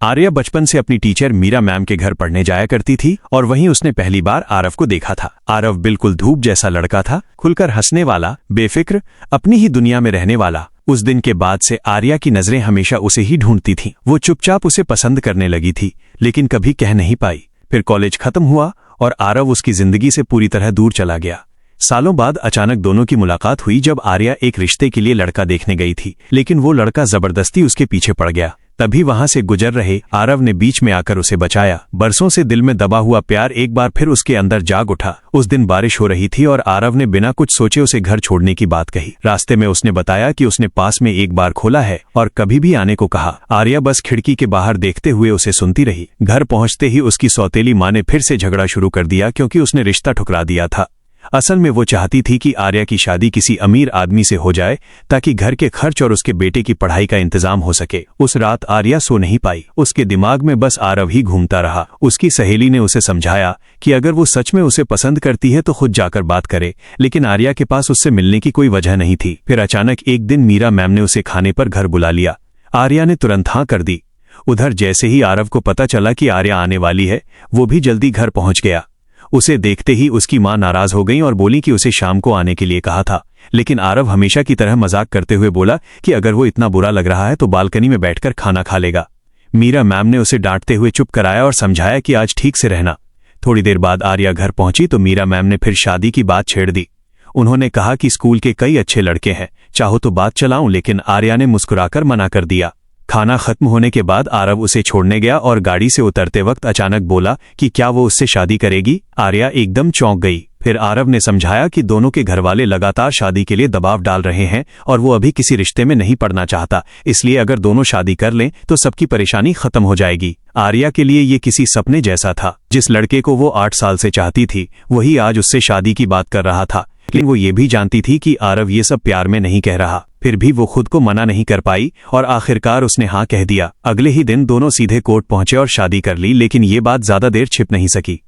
आर्या बचपन से अपनी टीचर मीरा मैम के घर पढ़ने जाया करती थी और वहीं उसने पहली बार आरव को देखा था। आरव बिल्कुल धूप जैसा लड़का था, खुलकर हंसने वाला, बेफिक्र, अपनी ही दुनिया में रहने वाला। उस दिन के बाद से आर्या की नजरें हमेशा उसे ही ढूंढती थीं। वो चुपचाप उसे पसंद करने लगी थी, लेकिन कभी कह नहीं पाई। फिर कॉलेज खत्म हुआ और आरव उसकी जिंदगी से पूरी तरह दूर चला गया। सालों बाद अचानक दोनों की मुलाकात हुई जब आर्या एक रिश्ते के लिए लड़का देखने गई थी, लेकिन वो लड़का जबरदस्ती उसके पीछे पड़ गया। तभी वहां से गुजर रहे आरव ने बीच में आकर उसे बचाया। बरसों से दिल में दबा हुआ प्यार एक बार फिर उसके अंदर जाग उठा। उस दिन बारिश हो रही थी और आरव ने बिना कुछ सोचे उसे घर छोड़ने की बात कही। रास्ते में उसने बताया कि उसने पास में एक बार खोला है और कभी भी आने को कहा। आर्या बस खिड़की के बाहर देखते हुए उसे सुनती रही। घर पहुंचते ही उसकी सौतेली माँ ने फिर से झगड़ा शुरू कर दिया, क्योंकि उसने रिश्ता ठुकरा दिया था। असल में वो चाहती थी कि आर्या की शादी किसी अमीर आदमी से हो जाए, ताकि घर के खर्च और उसके बेटे की पढ़ाई का इंतजाम हो सके। उस रात आर्या सो नहीं पाई। उसके दिमाग में बस आरव ही घूमता रहा। उसकी सहेली ने उसे समझाया कि अगर वो सच में उसे पसंद करती है तो खुद जाकर बात करे, लेकिन आर्या के पास उससे मिलने की कोई वजह नहीं थी। फिर अचानक एक दिन मीरा मैम ने उसे खाने पर घर बुला लिया। आर्या ने तुरंत हाँ कर दी। उधर जैसे ही आरव को पता चला कि आर्या आने वाली है, वो भी जल्दी घर पहुंच गया। उसे देखते ही उसकी मां नाराज हो गई और बोली कि उसे शाम को आने के लिए कहा था, लेकिन आरव हमेशा की तरह मजाक करते हुए बोला कि अगर वो इतना बुरा लग रहा है तो बालकनी में बैठकर खाना खा लेगा। मीरा मैम ने उसे डांटते हुए चुप कराया और समझाया कि आज ठीक से रहना। थोड़ी देर बाद आर्या घर पहुंची तो मीरा मैम ने फिर शादी की बात छेड़ दी। उन्होंने कहा कि स्कूल के कई अच्छे लड़के हैं, चाहो तो बात चलाऊं, लेकिन आर्या ने मुस्कुराकर मना कर दिया। खाना खत्म होने के बाद आरव उसे छोड़ने गया और गाड़ी से उतरते वक्त अचानक बोला कि क्या वो उससे शादी करेगी। आर्या एकदम चौंक गई। फिर आरव ने समझाया कि दोनों के घरवाले लगातार शादी के लिए दबाव डाल रहे हैं और वो अभी किसी रिश्ते में नहीं पड़ना चाहता, इसलिए अगर दोनों शादी कर लें तो सबकी परेशानी खत्म हो जाएगी। आर्या के लिए ये किसी सपने जैसा था। जिस लड़के को वो 8 साल से चाहती थी, वही आज उससे शादी की बात कर रहा था, लेकिन वो ये भी जानती थी कि आरव ये सब प्यार में नहीं कह रहा। फिर भी वो खुद को मना नहीं कर पाई और आखिरकार उसने हाँ कह दिया। अगले ही दिन दोनों सीधे कोर्ट पहुंचे और शादी कर ली, लेकिन ये बात ज्यादा देर छिप नहीं सकी।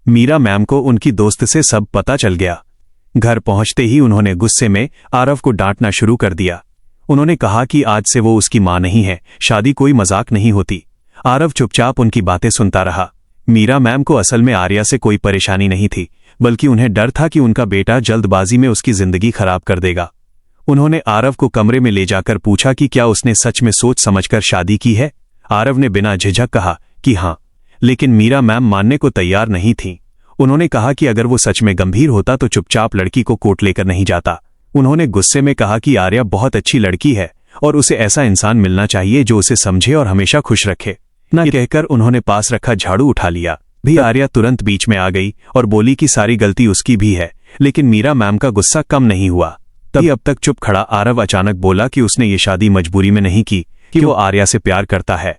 मीरा मैम को उनकी दोस्त से सब पता चल गया। घर पहुंचते ही उन्होंने गुस्से में आरव को डांटना शुरू कर दिया। उन्होंने कहा कि आज से वो उसकी मां नहीं है, शादी कोई मजाक नहीं होती। आरव चुपचाप उनकी बातें सुनता रहा। मीरा मैम को असल में आर्या से कोई परेशानी नहीं थी, बल्कि उन्हें डर था कि उनका बेटा जल्दबाजी में उसकी जिंदगी खराब कर देगा। उन्होंने आरव को कमरे में ले जाकर पूछा कि क्या उसने सच में सोच समझकर शादी की है। आरव ने बिना झिझक कहा कि हाँ, लेकिन मीरा मैम मानने को तैयार नहीं थी। उन्होंने कहा कि अगर वो सच में गंभीर होता तो चुपचाप लड़की को कोर्ट लेकर नहीं जाता। उन्होंने गुस्से में कहा कि आर्या बहुत अच्छी लड़की है और उसे ऐसा इंसान मिलना चाहिए जो उसे समझे और हमेशा खुश रखे। न कहकर उन्होंने पास रखा झाड़ू उठा लिया। भी आर्या तुरंत बीच में आ गई और बोली कि सारी गलती उसकी भी है, लेकिन मीरा मैम का गुस्सा कम नहीं हुआ। तभी अब तक चुप खड़ा आरव अचानक बोला कि उसने ये शादी मजबूरी में नहीं की, कि वो आर्या से प्यार करता है।